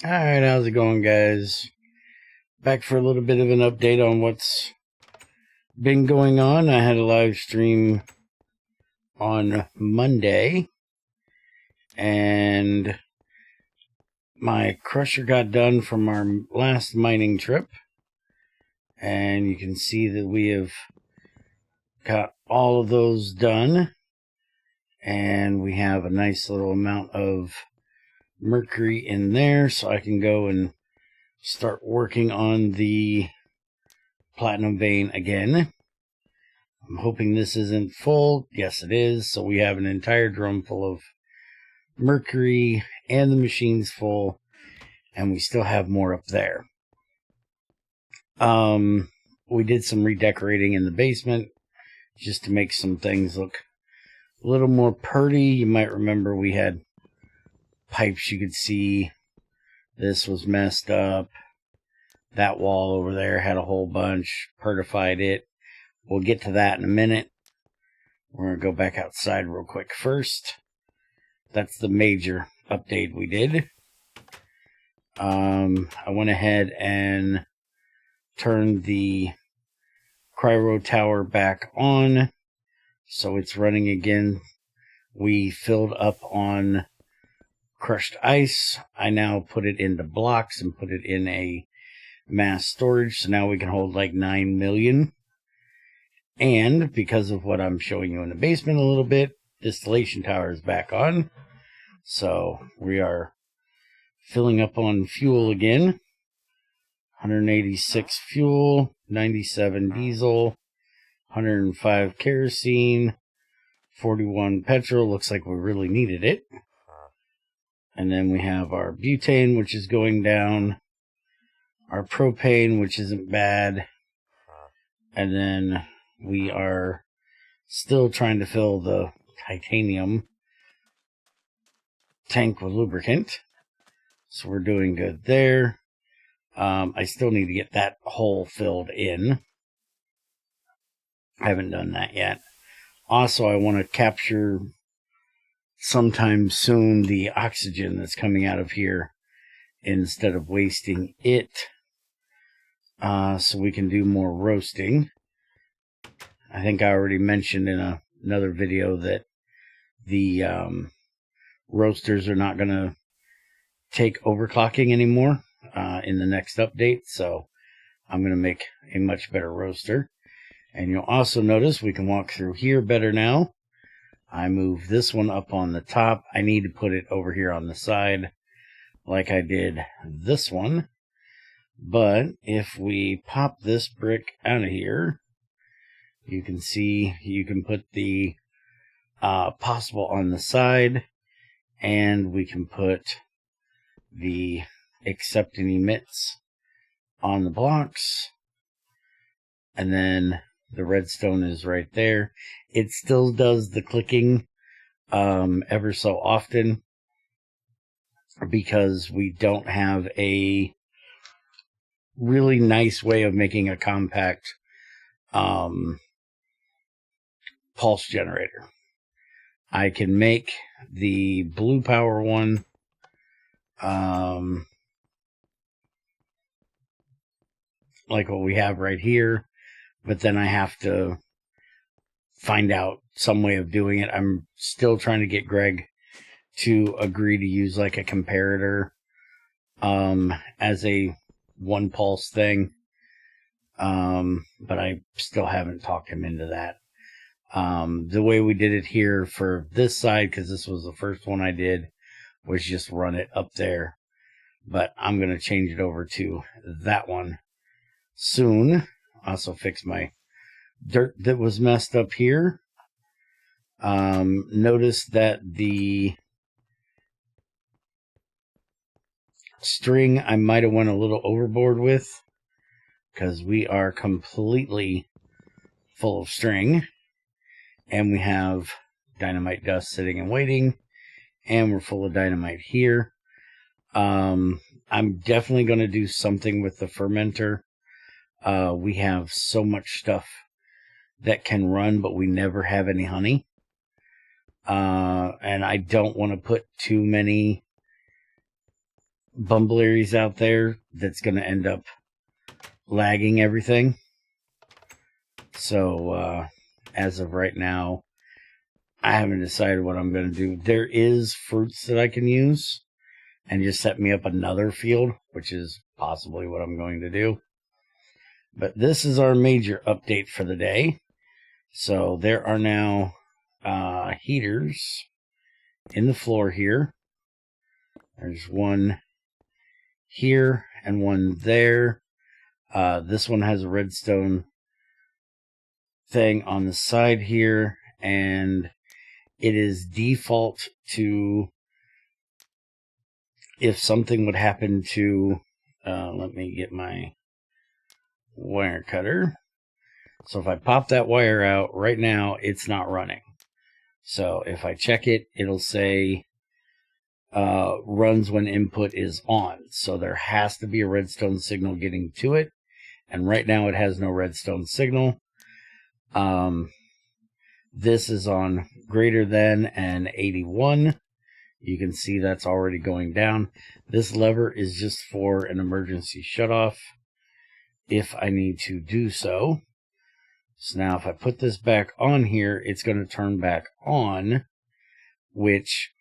Alright, how's it going, guys? Back for a little bit of an update on what's been going on. I had a live stream on Monday, and my crusher got done from our last mining trip, and you can see that we have got all of those done, and we have a nice little amount of mercury in there, so I can go and start working on the platinum vein again. I'm hoping this isn't full. Yes, it is. So we have an entire drum full of mercury, and the machine's full, and we still have more up there. We did some redecorating in the basement just to make some things look a little more pretty. You might remember we had pipes you could see. This was messed up. That wall over there had a whole bunch. Pertified it. We'll get to that in a minute. We're going to go back outside real quick first. That's the major update we did. I went ahead and turned the cryo tower back on, so it's running again. We filled up on crushed ice. I now put it into blocks and put it in a mass storage, so now we can hold like 9 million. And because of what I'm showing you in the basement a little bit, distillation tower is back on. So we are filling up on fuel again. 186 fuel, 97 diesel, 105 kerosene, 41 petrol. Looks like we really needed it. And then we have our butane, which is going down. Our propane, which isn't bad. And then we are still trying to fill the titanium tank with lubricant. So we're doing good there. I still need to get that hole filled in. I haven't done that yet. Also, I want to capture sometime soon the oxygen that's coming out of here instead of wasting it, so we can do more roasting. I think I already mentioned in another video that the roasters are not going to take overclocking anymore in the next update, so I'm going to make a much better roaster. And you'll also notice we can walk through here better now. I moved this one up on the top. I need to put it over here on the side like I did this one. But if we pop this brick out of here, you can see you can put the possible on the side, and we can put the accept and emits on the blocks, and then the redstone is right there. It still does the clicking ever so often because we don't have a really nice way of making a compact pulse generator. I can make the blue power one like what we have right here, but then I have to find out some way of doing it. I'm still trying to get Greg to agree to use like a comparator as a one pulse thing, but I still haven't talked him into that. The way we did it here for this side, because this was the first one I did, was just run it up there, but I'm going to change it over to that one soon. Also fix my dirt that was messed up here. Notice that the string I might have went a little overboard with, because we are completely full of string, and we have dynamite dust sitting and waiting, and we're full of dynamite here. I'm definitely going to do something with the fermenter. We have so much stuff that can run, but we never have any honey. And I don't want to put too many bumbleberries out there that's going to end up lagging everything. So as of right now, I haven't decided what I'm going to do. There is fruits that I can use and just set me up another field, which is possibly what I'm going to do. But this is our major update for the day. So there are now heaters in the floor here. There's one here and one there. This one has a redstone thing on the side here, and it is default to, if something would happen to, let me get my wire cutter. So if I pop that wire out right now, it's not running. So if I check it, it'll say runs when input is on. So there has to be a redstone signal getting to it. And right now it has no redstone signal. This is on greater than and 81. You can see that's already going down. This lever is just for an emergency shutoff if I need to do so. So now if I put this back on here, it's going to turn back on, which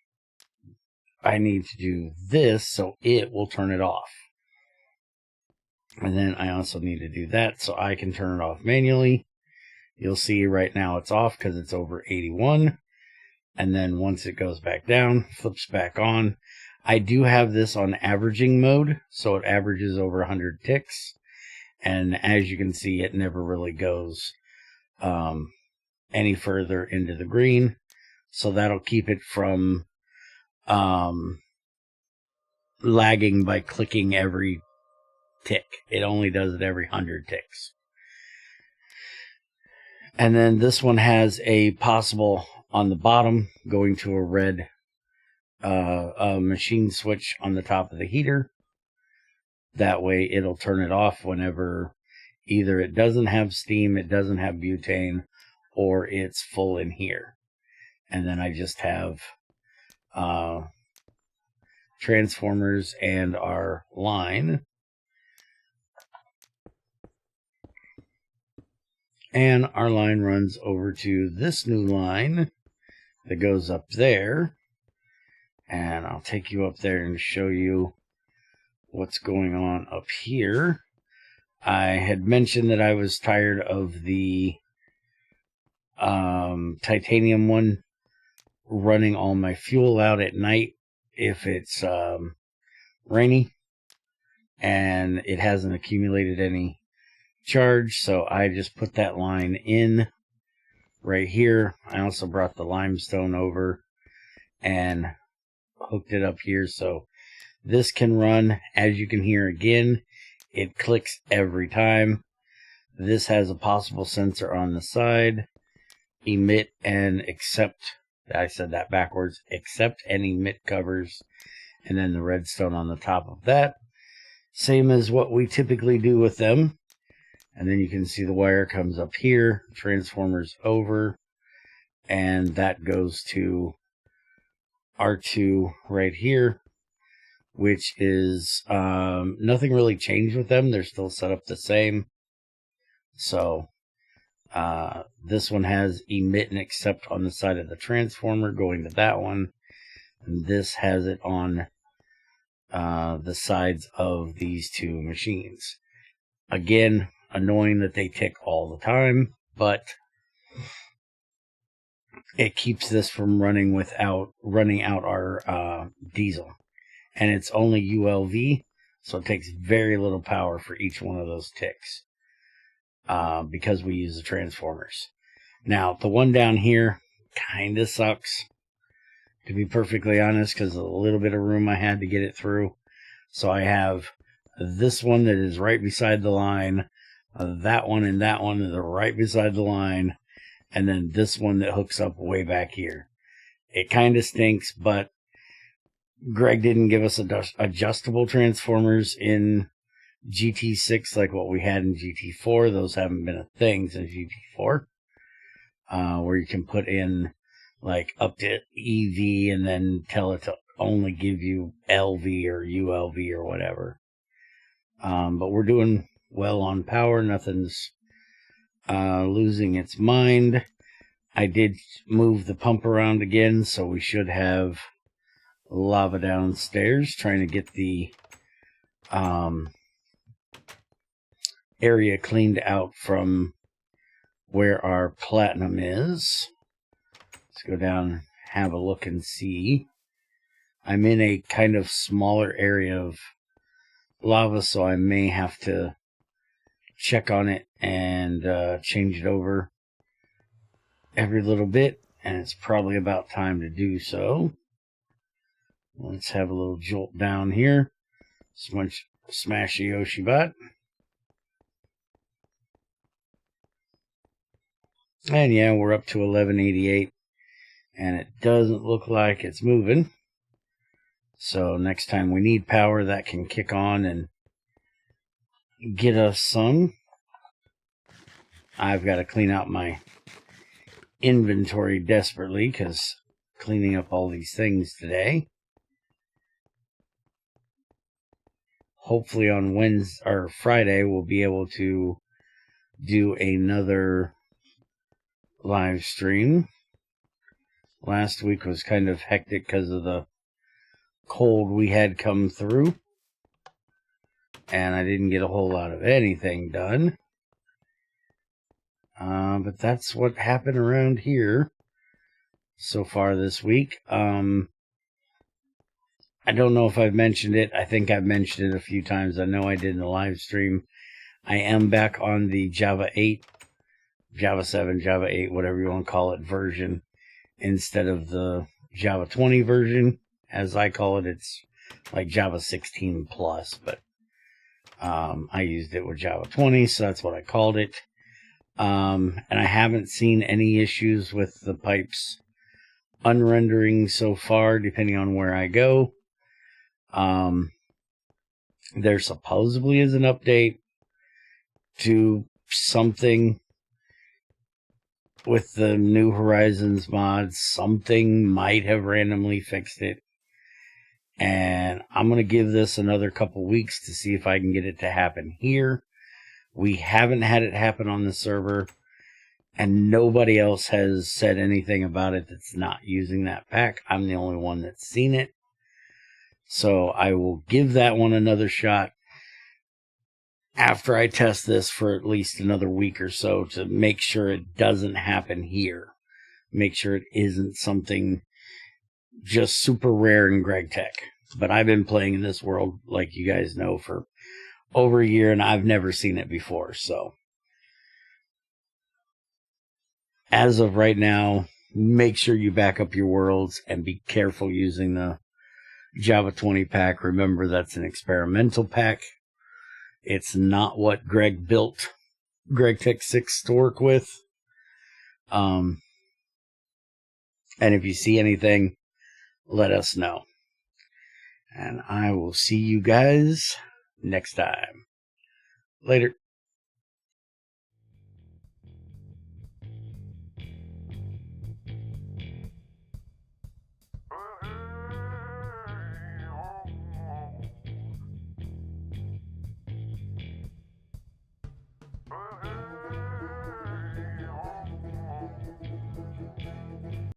I need to do this so it will turn it off. And then I also need to do that so I can turn it off manually. You'll see right now it's off because it's over 81. And then once it goes back down, flips back on. I do have this on averaging mode, so it averages over 100 ticks. And as you can see, it never really goes any further into the green. So that'll keep it from lagging by clicking every tick. It only does it every 100 ticks. And then this one has a possible on the bottom going to a red machine switch on the top of the heater. That way it'll turn it off whenever either it doesn't have steam, it doesn't have butane, or it's full in here. And then I just have transformers and our line. And our line runs over to this new line that goes up there. And I'll take you up there and show you what's going on up here. I had mentioned that I was tired of the titanium one running all my fuel out at night if it's rainy and it hasn't accumulated any charge, so I just put that line in right here. I also brought the limestone over and hooked it up here, so this can run. As you can hear again, it clicks every time. This has a possible sensor on the side. Emit and accept, I said that backwards, accept and emit covers, and then the redstone on the top of that. Same as what we typically do with them. And then you can see the wire comes up here, transformers over, and that goes to R2 right here, which is nothing really changed with them. They're still set up the same. So this one has emit and accept on the side of the transformer going to that one. And this has it on the sides of these two machines. Again, annoying that they tick all the time, but it keeps this from running out our diesel. And it's only ULV, so it takes very little power for each one of those ticks because we use the transformers. Now, the one down here kind of sucks, to be perfectly honest, because of the little bit of room I had to get it through. So I have this one that is right beside the line, that one and that one that are right beside the line, and then this one that hooks up way back here. It kind of stinks, but Greg didn't give us adjustable transformers in GT6 like what we had in GT4. Those haven't been a thing since GT4, where you can put in like up to EV and then tell it to only give you LV or ULV or whatever. But we're doing well on power. Nothing's losing its mind. I did move the pump around again, so we should have lava downstairs, trying to get the area cleaned out from where our platinum is. Let's go down and have a look and see. I'm in a kind of smaller area of lava, so I may have to check on it and change it over every little bit, and it's probably about time to do so. Let's have a little jolt down here. Smash the Yoshi bot. And yeah, we're up to 1188, and it doesn't look like it's moving. So next time we need power, that can kick on and get us some. I've got to clean out my inventory desperately, because cleaning up all these things today. Hopefully on Wednesday or Friday, we'll be able to do another live stream. Last week was kind of hectic because of the cold we had come through, and I didn't get a whole lot of anything done. But that's what happened around here so far this week. I don't know if I've mentioned it. I think I've mentioned it a few times. I know I did in the live stream. I am back on the Java 8, Java 7, Java 8, whatever you want to call it, version, instead of the Java 20 version. As I call it, it's like Java 16 plus, but I used it with Java 20, so that's what I called it. And I haven't seen any issues with the pipes unrendering so far, depending on where I go. There supposedly is an update to something with the New Horizons mods. Something might have randomly fixed it. And I'm going to give this another couple weeks to see if I can get it to happen here. We haven't had it happen on the server, and nobody else has said anything about it that's not using that pack. I'm the only one that's seen it. So I will give that one another shot after I test this for at least another week or so to make sure it doesn't happen here. Make sure it isn't something just super rare in GregTech. But I've been playing in this world, like you guys know, for over a year, and I've never seen it before. So as of right now, make sure you back up your worlds and be careful using the Java 20 pack. Remember, that's an experimental pack. It's not what Greg built GregTech 6 to work with. And if you see anything, let us know. And I will see you guys next time. Later.